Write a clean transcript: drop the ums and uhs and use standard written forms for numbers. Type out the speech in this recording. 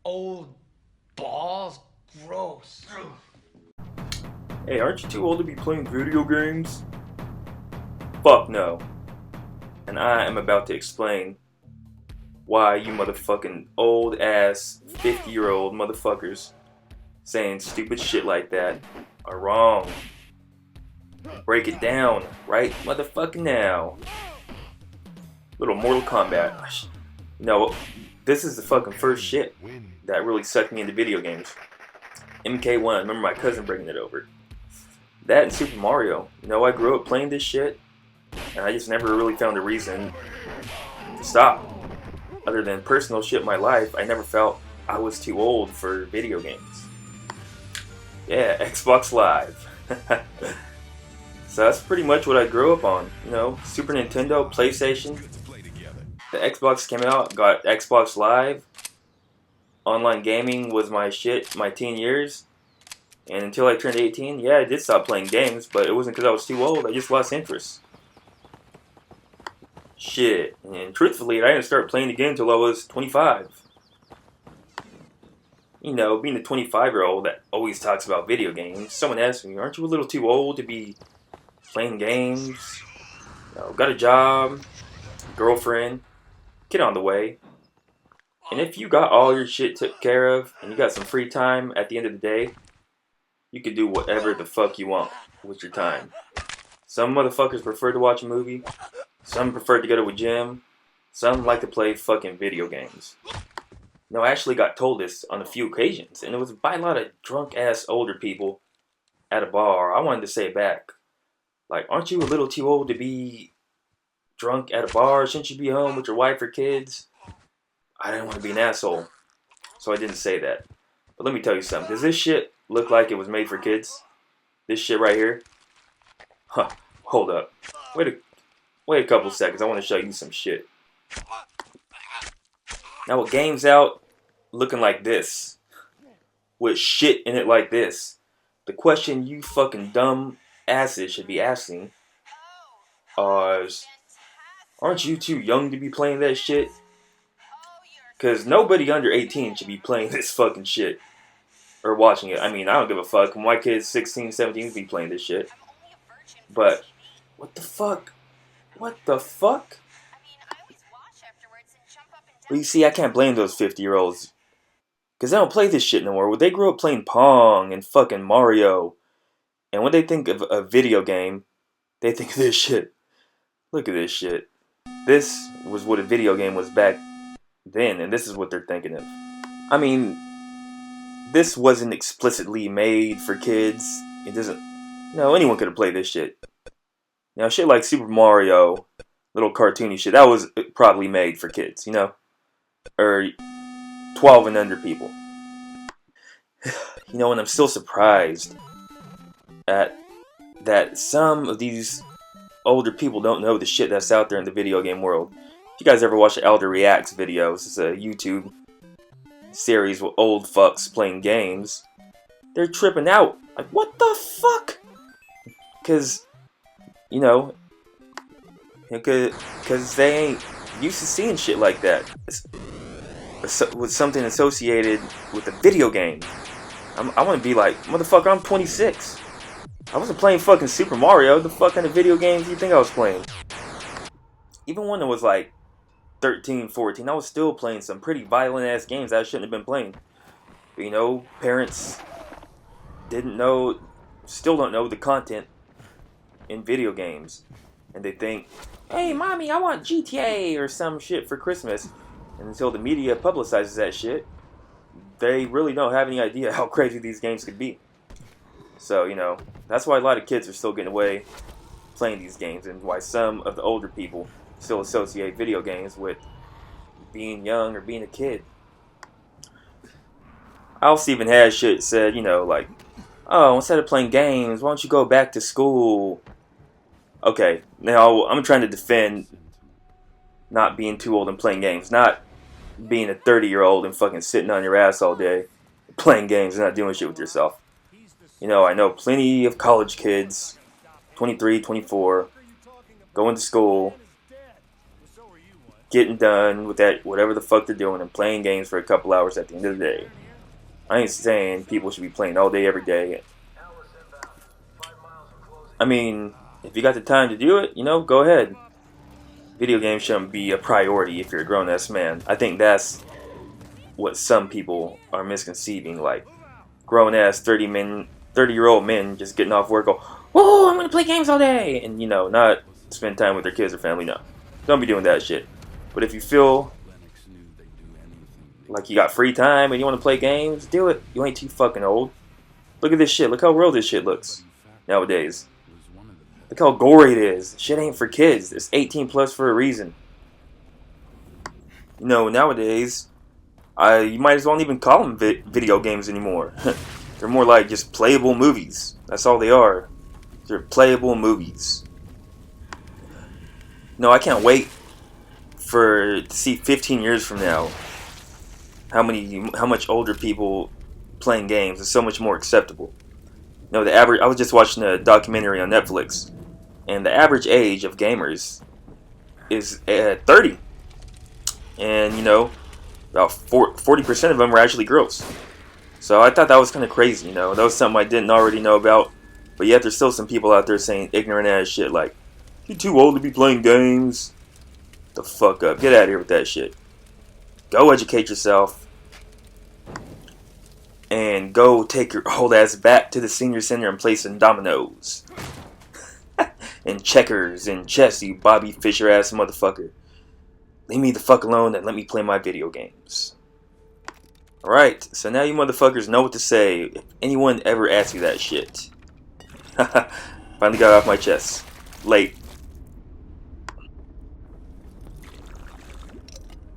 old balls. Gross. Hey, aren't you too old to be playing video games? Fuck no. And I am about to explain why you motherfucking old ass 50-year-old motherfuckers saying stupid shit like that are wrong. Break it down right motherfucking now. Little Mortal Kombat. No, this is the fucking first shit that really sucked me into video games. MK1, I remember my cousin bringing it over. That and Super Mario. I grew up playing this shit, and I just never really found a reason to stop. Other than personal shit in my life, I never felt I was too old for video games. Yeah, Xbox Live. So that's pretty much what I grew up on. Super Nintendo, PlayStation. The Xbox came out, got Xbox Live. Online gaming was my shit my teen years. And until I turned 18, yeah, I did stop playing games, but it wasn't because I was too old, I just lost interest. Shit. And truthfully, I didn't start playing again until I was 25. Being a 25-year-old that always talks about video games, someone asked me, aren't you a little too old to be playing games? Got a job, girlfriend, kid on the way. And if you got all your shit took care of, and you got some free time at the end of the day, you can do whatever the fuck you want with your time. Some motherfuckers prefer to watch a movie. Some prefer to go to a gym. Some like to play fucking video games. I actually got told this on a few occasions, and it was by a lot of drunk-ass older people at a bar. I wanted to say it back. Like, aren't you a little too old to be drunk at a bar? Shouldn't you be home with your wife or kids? I didn't want to be an asshole, so I didn't say that. But let me tell you something. Does this shit look like it was made for kids? This shit right here? Huh, hold up. Wait a couple seconds. I want to show you some shit. Now, with games out looking like this, with shit in it like this, the question you fucking dumb asses should be asking is, aren't you too young to be playing that shit? Because nobody under 18 should be playing this fucking shit. Or watching it. I mean, I don't give a fuck. My kid's 16, 17 be playing this shit. But, what the fuck? What the fuck? Well, you see, I can't blame those 50-year-olds. Because they don't play this shit no more. Well, they grew up playing Pong and fucking Mario. And when they think of a video game, they think of this shit. Look at this shit. This was what a video game was back then, and this is what they're thinking of. I mean, this wasn't explicitly made for kids. It doesn't... anyone could have played this shit. Now, shit like Super Mario, little cartoony shit, that was probably made for kids, Or 12 and under people. And I'm still surprised at that some of these older people don't know the shit that's out there in the video game world. If you guys ever watch the Elder Reacts videos, it's a YouTube series with old fucks playing games. They're tripping out. Like, what the fuck? Because, because they ain't used to seeing shit like that. With something associated with a video game. I want to be like, motherfucker, I'm 26. I wasn't playing fucking Super Mario. The fuck kind of video games do you think I was playing? Even when I was like 13, 14, I was still playing some pretty violent ass games that I shouldn't have been playing. But, parents didn't know, still don't know the content in video games. And they think, hey, mommy, I want GTA or some shit for Christmas. And until the media publicizes that shit, they really don't have any idea how crazy these games could be. So, that's why a lot of kids are still getting away playing these games, and why some of the older people still associate video games with being young or being a kid. I also even had shit said, like, oh, instead of playing games, why don't you go back to school? Okay, now I'm trying to defend not being too old and playing games, not being a 30-year-old and fucking sitting on your ass all day, playing games and not doing shit with yourself. I know plenty of college kids, 23, 24, going to school, getting done with that, whatever the fuck they're doing, and playing games for a couple hours at the end of the day. I ain't saying people should be playing all day, every day. I mean, if you got the time to do it, you know, go ahead. Video games shouldn't be a priority if you're a grown-ass man. I think that's what some people are misconceiving. Like, grown-ass 30-year-old men just getting off work go, "Whoa, I'm gonna play games all day," and you know, not spend time with their kids or family. No, don't be doing that shit. But if you feel like you got free time and you want to play games, do it. You ain't too fucking old. Look at this shit. Look how real this shit looks nowadays. Look how gory it is. Shit ain't for kids. It's 18 plus for a reason. You know, nowadays, you might as well not even call them video games anymore. They're more like just playable movies. That's all they are. They're playable movies. No, I can't wait to see 15 years from now how much older people playing games is so much more acceptable. You know, I was just watching a documentary on Netflix, and the average age of gamers is 30. And, you know, about 40% of them were actually girls. So I thought that was kind of crazy, you know. That was something I didn't already know about. But yet there's still some people out there saying ignorant ass shit like, "You're too old to be playing games." The fuck up. Get out of here with that shit. Go educate yourself. And go take your old ass back to the senior center and play some dominoes. And checkers and chess, you Bobby Fischer ass motherfucker. Leave me the fuck alone and let me play my video games. Alright, so now you motherfuckers know what to say if anyone ever asks you that shit. Finally got off my chest. Late.